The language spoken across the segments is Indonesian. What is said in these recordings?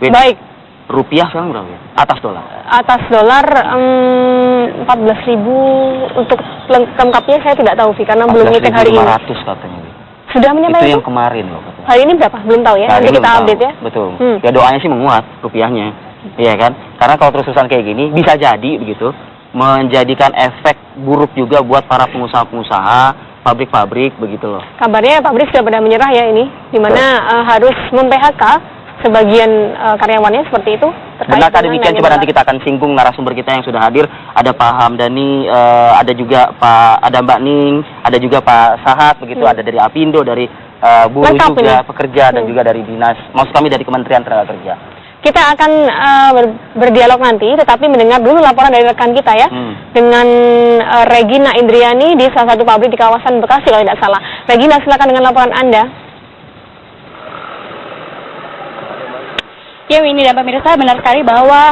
Baik. Rupiah sekarang berapa? Atas dolar. Atas dolar 14.000 untuk lengkapnya saya tidak tahu Vi, karena belum ngecek hari ini. 500 katanya. Sudah menyampaikan? Itu yang kemarin loh katanya. Hari ini berapa? Belum tahu ya. Nah, nanti kita update ya. Betul. Ya doanya sih menguat rupiahnya. Iya kan? Karena kalau terus-terusan kayak gini bisa jadi begitu menjadikan efek buruk juga buat para pengusaha-pengusaha, pabrik-pabrik begitu loh. Kabarnya pabrik sudah pada menyerah ya ini, di mana harus mem-PHK sebagian karyawannya seperti itu. Benar demikian, coba nanti kita akan singgung narasumber kita yang sudah hadir. Ada Pak Hamdani, ada juga Mbak Ning, ada juga Pak Sahat begitu, ada dari Apindo, dari buruh lengkap juga, pekerja dan juga dari dinas, maksud kami dari Kementerian Tenaga Kerja. Kita akan berdialog nanti, tetapi mendengar dulu laporan dari rekan kita ya, dengan Regina Indriani di salah satu pabrik di kawasan Bekasi kalau tidak salah. Regina, silakan dengan laporan Anda. Ya, Winnie dan pemirsa, benar sekali bahwa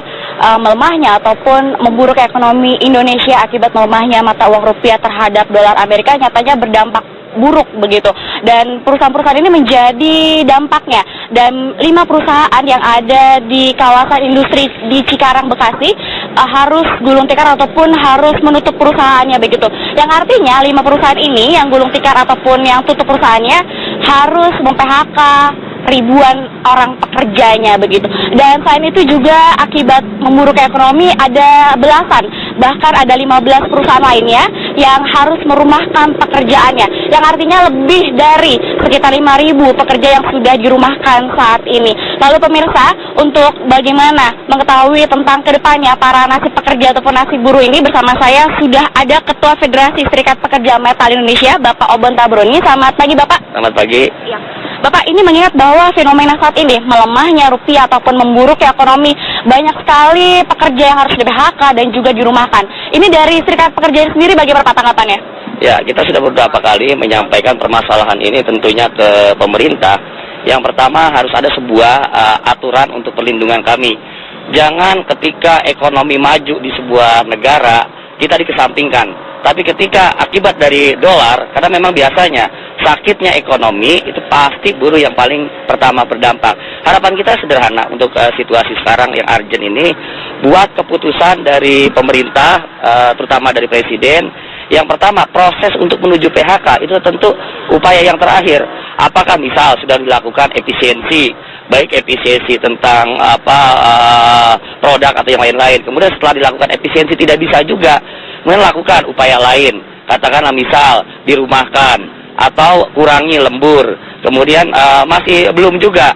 melemahnya ataupun memburuk ekonomi Indonesia akibat melemahnya mata uang rupiah terhadap dolar Amerika nyatanya berdampak buruk begitu, dan perusahaan-perusahaan ini menjadi dampaknya. Dan 5 perusahaan yang ada di kawasan industri di Cikarang Bekasi harus gulung tikar ataupun harus menutup perusahaannya begitu, yang artinya 5 perusahaan ini yang gulung tikar ataupun yang tutup perusahaannya harus mem-PHK ribuan orang pekerjanya begitu. Dan selain itu juga akibat memburuk ekonomi ada belasan, bahkan ada 15 perusahaan lainnya yang harus merumahkan pekerjaannya, yang artinya lebih dari sekitar 5.000 pekerja yang sudah dirumahkan saat ini. Lalu pemirsa, untuk bagaimana mengetahui tentang kedepannya para nasib pekerja ataupun nasib buruh ini, bersama saya sudah ada Ketua Federasi Serikat Pekerja Metal Indonesia, Bapak Obon Tabroni. Selamat pagi Bapak. Selamat pagi. Ya. Bapak, ini mengingat bahwa fenomena saat ini melemahnya rupiah ataupun memburuknya ekonomi, banyak sekali pekerja yang harus di-PHK dan juga dirumahkan. Ini dari Serikat Pekerja sendiri bagaimana Pak tanggapannya? Ya, kita sudah beberapa kali menyampaikan permasalahan ini tentunya ke pemerintah. Yang pertama harus ada sebuah aturan untuk perlindungan kami. Jangan ketika ekonomi maju di sebuah negara, kita dikesampingkan. Tapi ketika akibat dari dolar, karena memang biasanya sakitnya ekonomi itu pasti buruh yang paling pertama berdampak. Harapan kita sederhana untuk situasi sekarang yang urgent ini, buat keputusan dari pemerintah, terutama dari presiden. Yang pertama, proses untuk menuju PHK itu tentu upaya yang terakhir. Apakah misal sudah dilakukan efisiensi, baik efisiensi tentang produk atau yang lain-lain. Kemudian setelah dilakukan efisiensi tidak bisa juga, kemudian lakukan upaya lain. Katakanlah misal dirumahkan atau kurangi lembur. Kemudian masih belum juga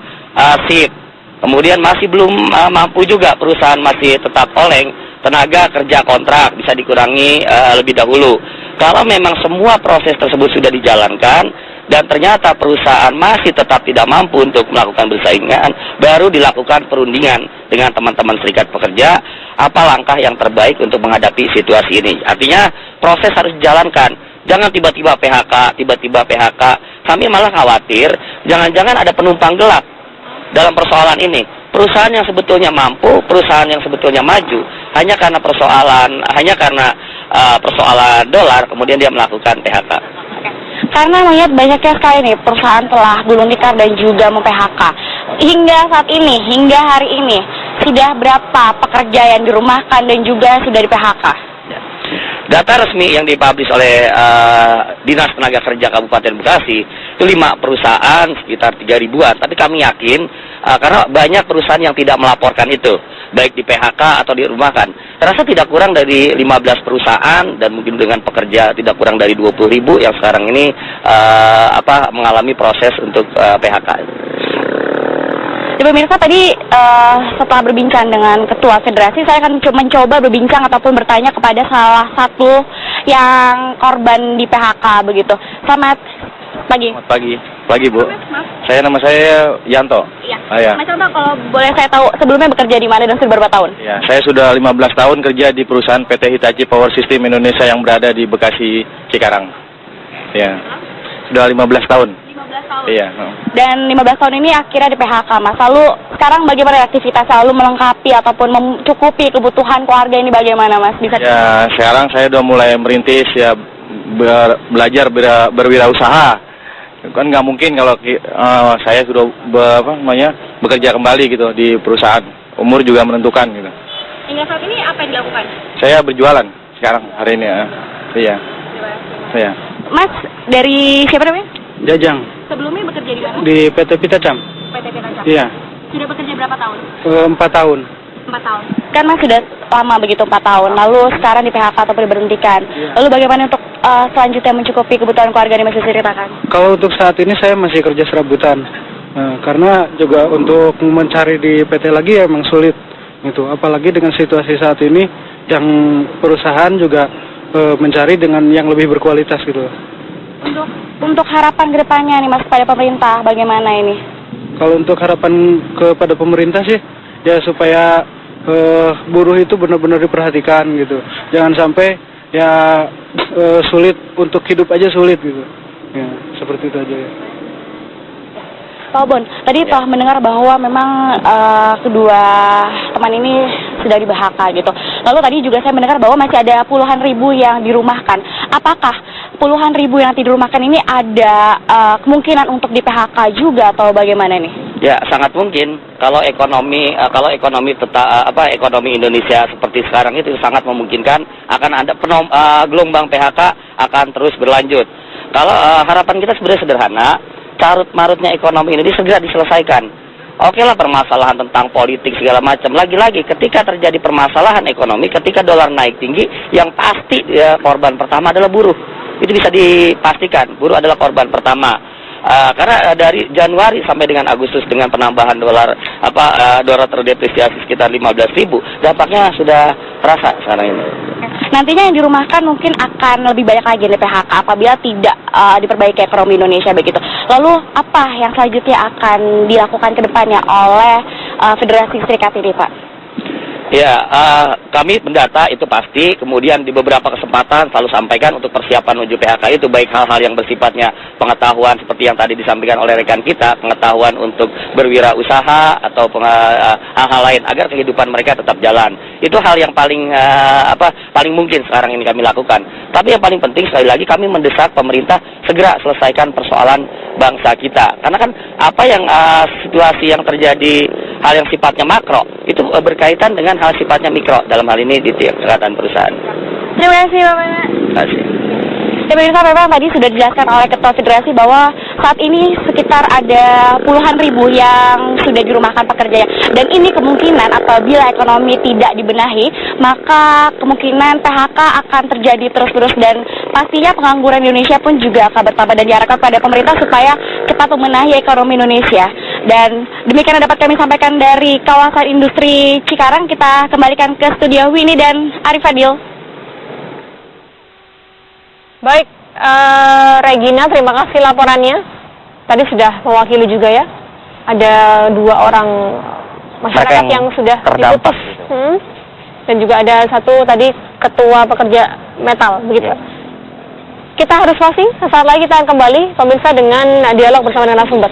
shift. Kemudian masih belum mampu juga, perusahaan masih tetap oleng, tenaga kerja kontrak bisa dikurangi lebih dahulu. Kalau memang semua proses tersebut sudah dijalankan dan ternyata perusahaan masih tetap tidak mampu untuk melakukan bersaingan, baru dilakukan perundingan dengan teman-teman serikat pekerja apa langkah yang terbaik untuk menghadapi situasi ini. Artinya proses harus dijalankan. Jangan tiba-tiba PHK. Kami malah khawatir jangan-jangan ada penumpang gelap dalam persoalan ini. Perusahaan yang sebetulnya mampu, perusahaan yang sebetulnya maju, hanya karena persoalan dolar, kemudian dia melakukan PHK. Karena melihat banyaknya sekali nih perusahaan telah gulung tikar dan juga mem-PHK. Hingga saat ini, hingga hari ini, sudah berapa pekerja yang dirumahkan dan juga sudah di-PHK? Data resmi yang dipublish oleh Dinas Tenaga Kerja Kabupaten Bekasi itu 5 perusahaan sekitar 3.000-an. Tapi kami yakin karena banyak perusahaan yang tidak melaporkan itu, baik di PHK atau dirumahkan. Terasa tidak kurang dari 15 perusahaan dan mungkin dengan pekerja tidak kurang dari 20.000 yang sekarang ini mengalami proses untuk PHK. Ya, pemirsa, tadi setelah berbincang dengan Ketua Federasi, saya akan mencoba berbincang ataupun bertanya kepada salah satu yang korban di PHK begitu. Selamat pagi. Selamat pagi Bu. Nama saya Yanto. Iya. Ya. Mas Yanto, kalau boleh saya tahu sebelumnya bekerja di mana dan sudah berapa tahun? Ya, saya sudah 15 tahun kerja di perusahaan PT Hitachi Power System Indonesia yang berada di Bekasi, Cikarang. Ya, sudah 15 tahun. Iya. Dan 15 tahun ini akhirnya di PHK, Mas. Lalu sekarang bagaimana aktivitas selalu melengkapi ataupun mencukupi kebutuhan keluarga ini bagaimana, Mas? Bisa? Ya, sekarang saya udah mulai merintis ya belajar berwirausaha. Kan nggak mungkin kalau saya sudah bekerja kembali gitu di perusahaan. Umur juga menentukan gitu. Hingga saat ini apa yang dilakukan? Saya berjualan sekarang hari ini ya. Iya. Iya. Mas, dari siapa namanya? Jajang. Sebelumnya bekerja di mana? Di PT Pitacam. PT Pitacam. Iya. Sudah bekerja berapa tahun? 4 tahun. 4 tahun. Kan Mas sudah lama begitu 4 tahun. Lalu sekarang di PHK atau diberhentikan. Lalu bagaimana untuk selanjutnya mencukupi kebutuhan keluarga yang masih ceritakan? Kalau untuk saat ini saya masih kerja serabutan. Karena juga untuk mencari di PT lagi ya emang sulit gitu. Apalagi dengan situasi saat ini yang perusahaan juga mencari dengan yang lebih berkualitas gitu. Untuk harapan kedepannya nih Mas kepada pemerintah bagaimana ini? Kalau untuk harapan kepada pemerintah sih ya supaya buruh itu benar-benar diperhatikan gitu. Jangan sampai ya sulit untuk hidup aja sulit gitu. Ya, seperti itu aja ya. Pak Bon, tadi telah mendengar bahwa memang kedua teman ini sudah di PHK gitu. Lalu tadi juga saya mendengar bahwa masih ada puluhan ribu yang dirumahkan. Apakah puluhan ribu yang dirumahkan ini ada kemungkinan untuk di PHK juga atau bagaimana nih? Ya, sangat mungkin kalau ekonomi ekonomi Indonesia seperti sekarang itu sangat memungkinkan akan ada gelombang PHK akan terus berlanjut. Kalau harapan kita sebenarnya sederhana, carut-marutnya ekonomi ini segera diselesaikan. Oke lah permasalahan tentang politik segala macam. Lagi-lagi ketika terjadi permasalahan ekonomi, ketika dolar naik tinggi, yang pasti korban pertama adalah buruh. Itu bisa dipastikan, buruh adalah korban pertama. Karena dari Januari sampai dengan Agustus dengan penambahan dolar terdepresiasi sekitar 15.000, dampaknya sudah terasa sekarang ini. Nantinya yang dirumahkan mungkin akan lebih banyak lagi di PHK apabila tidak diperbaiki ekonomi Indonesia begitu. Lalu apa yang selanjutnya akan dilakukan ke depannya oleh Federasi Serikat ini, Pak? Ya, kami mendata itu pasti, kemudian di beberapa kesempatan selalu sampaikan untuk persiapan menuju PHK itu, baik hal-hal yang bersifatnya pengetahuan seperti yang tadi disampaikan oleh rekan kita, pengetahuan untuk berwirausaha atau hal-hal lain agar kehidupan mereka tetap jalan. Itu hal yang paling mungkin sekarang ini kami lakukan. Tapi yang paling penting sekali lagi kami mendesak pemerintah segera selesaikan persoalan bangsa kita. Karena kan apa yang situasi yang terjadi, hal yang sifatnya makro itu berkaitan dengan hal sifatnya mikro, dalam hal ini di tingkatan perusahaan. Terima kasih Bapak. Terima kasih. Ya pemirsa, memang tadi sudah dijelaskan oleh Ketua Federasi bahwa saat ini sekitar ada puluhan ribu yang sudah dirumahkan pekerjanya. Dan ini kemungkinan apabila ekonomi tidak dibenahi, maka kemungkinan PHK akan terjadi terus-terus dan pastinya pengangguran di Indonesia pun juga akan bertambah, dan diharapkan pada pemerintah supaya cepat membenahi ekonomi Indonesia. Dan demikian yang dapat kami sampaikan dari kawasan industri Cikarang. Kita kembalikan ke studio Winnie dan Arif Fadil. Baik, Regina, terima kasih laporannya. Tadi sudah mewakili juga ya. Ada 2 orang masyarakat yang sudah diputus. Dan juga ada satu tadi ketua pekerja metal, begitu. Ya. Kita harus closing. Sesaat lagi kita akan kembali, pemirsa, dengan dialog bersama dengan narasumber.